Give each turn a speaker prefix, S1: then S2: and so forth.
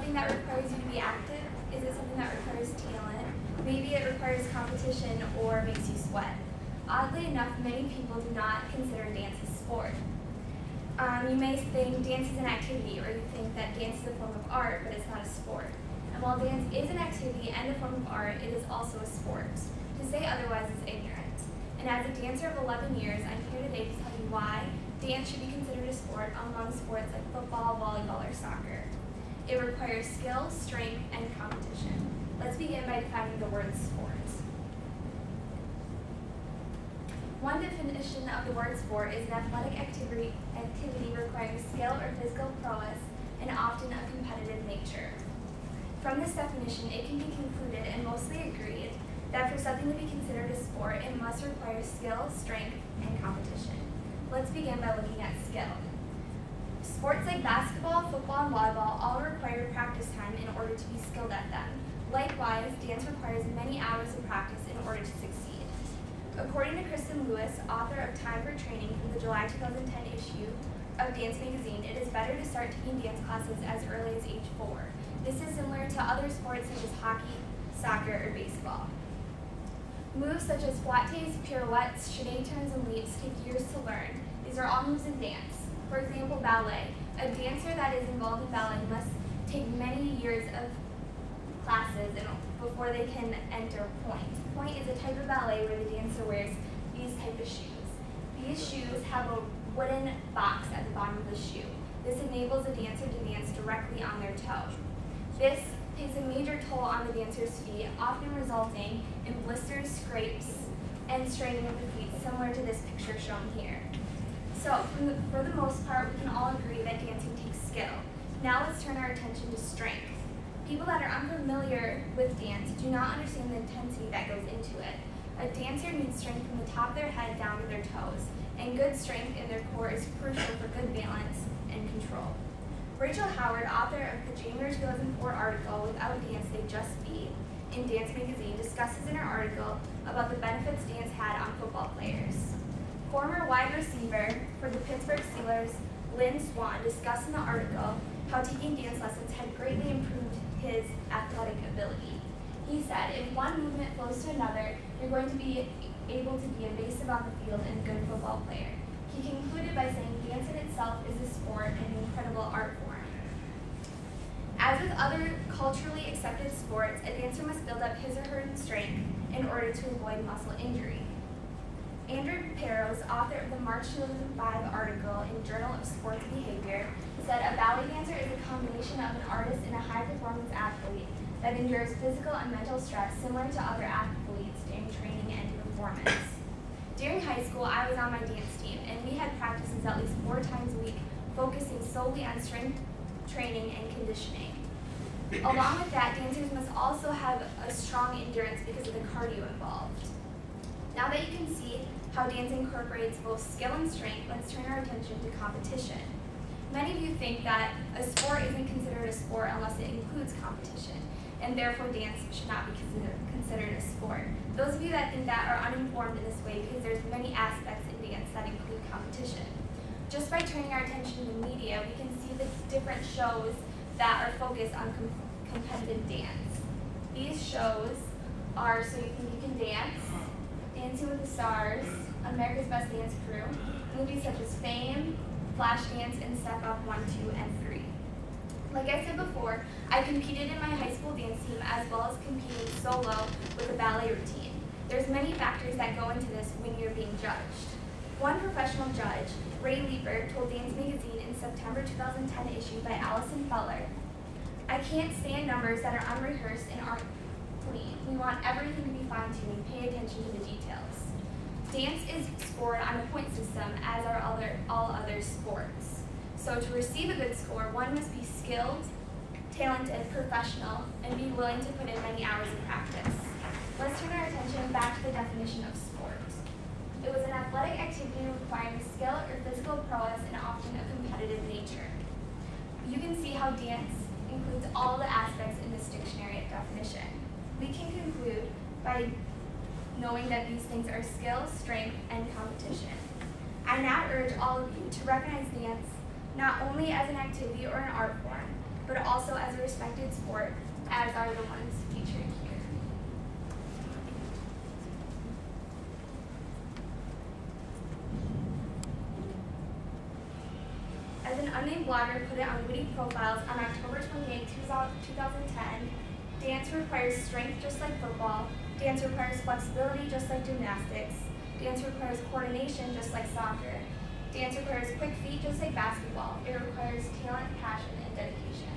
S1: something that requires you to be active? Is it something that requires talent? Maybe it requires competition or makes you sweat. Oddly enough, many people do not consider dance a sport. You may think dance is an activity, or you think that dance is a form of art, but it's not a sport. And while dance is an activity and a form of art, it is also a sport. To say otherwise is ignorant. And as a dancer of 11 years, I'm here today to tell you why dance should be considered a sport among sports like football, volleyball, or soccer. It requires skill, strength, and competition. Let's begin by defining the word sport. One definition of the word sport is an athletic activity requiring skill or physical prowess and often a competitive nature. From this definition, it can be concluded and mostly agreed that for something to be considered a sport, it must require skill, strength, and competition. Let's begin by looking at skill. Sports like basketball, football, and volleyball all require practice time in order to be skilled at them. Likewise, dance requires many hours of practice in order to succeed. According to Kristen Lewis, author of Time for Training from the July 2010 issue of Dance magazine, it is better to start taking dance classes as early as age 4. This is similar to other sports such as hockey, soccer, or baseball. Moves such as flattes, pirouettes, chaîné turns, and leaps take years to learn. These are all moves in dance. For example, ballet. A dancer that is involved in ballet must take many years of classes before they can enter pointe. Pointe is a type of ballet where the dancer wears these type of shoes. These shoes have a wooden box at the bottom of the shoe. This enables a dancer to dance directly on their toe. This takes a major toll on the dancer's feet, often resulting in blisters, scrapes, and straining of the feet, similar to this picture shown here. So, for the most part, we can all agree that dancing takes skill. Now let's turn our attention to strength. People that are unfamiliar with dance do not understand the intensity that goes into it. A dancer needs strength from the top of their head down to their toes, and good strength in their core is crucial for good balance and control. Rachel Howard, author of the January 2004 article, Without Dance, They'd Just Be, in Dance magazine, discusses in her article about the benefits dance had on football players. Former wide receiver for the Pittsburgh Steelers, Lynn Swann, discussed in the article how taking dance lessons had greatly improved his athletic ability. He said, if one movement flows to another, you're going to be able to be evasive on the field and a good football player. He concluded by saying dance in itself is a sport and an incredible art form. As with other culturally accepted sports, a dancer must build up his or her strength in order to avoid muscle injury. Andrew Perros, author of the March 2005 article in Journal of Sports Behavior, said a ballet dancer is a combination of an artist and a high-performance athlete that endures physical and mental stress similar to other athletes during training and performance. During high school, I was on my dance team, and we had practices at least 4 times a week, focusing solely on strength training and conditioning. Along with that, dancers must also have a strong endurance because of the cardio involved. Now that you can see how dance incorporates both skill and strength, let's turn our attention to competition. Many of you think that a sport isn't considered a sport unless it includes competition, and therefore dance should not be considered a sport. Those of you that think that are uninformed in this way because there's many aspects in dance that include competition. Just by turning our attention to the media, we can see the different shows that are focused on competitive dance. These shows are So You Think You Can Dance, Dancing with the Stars, America's Best Dance Crew, movies such as Fame, Flashdance, and Step Up 1, 2, and 3. Like I said before, I competed in my high school dance team as well as competing solo with a ballet routine. There's many factors that go into this when you're being judged. One professional judge, Ray Leeper, told Dance magazine in September 2010 issue by Allison Feller, I can't stand numbers that are unrehearsed and aren't clean. We want everything to be fine-tuned. Pay attention to the details. Dance is scored on a point system, as are all other sports. So to receive a good score, one must be skilled, talented, professional, and be willing to put in many hours of practice. Let's turn our attention back to the definition of sport. It was an athletic activity requiring skill or physical prowess and often a competitive nature. You can see how dance includes all the aspects in this dictionary definition. We can conclude by knowing that these things are skill, strength, and competition. I now urge all of you to recognize dance not only as an activity or an art form, but also as a respected sport, as are the ones featured here. As an unnamed blogger put it on Witty Profiles on October 28, 2010, dance requires strength just like football, dance requires flexibility just like gymnastics, dance requires coordination just like soccer, dance requires quick feet just like basketball. It requires talent, passion, and dedication.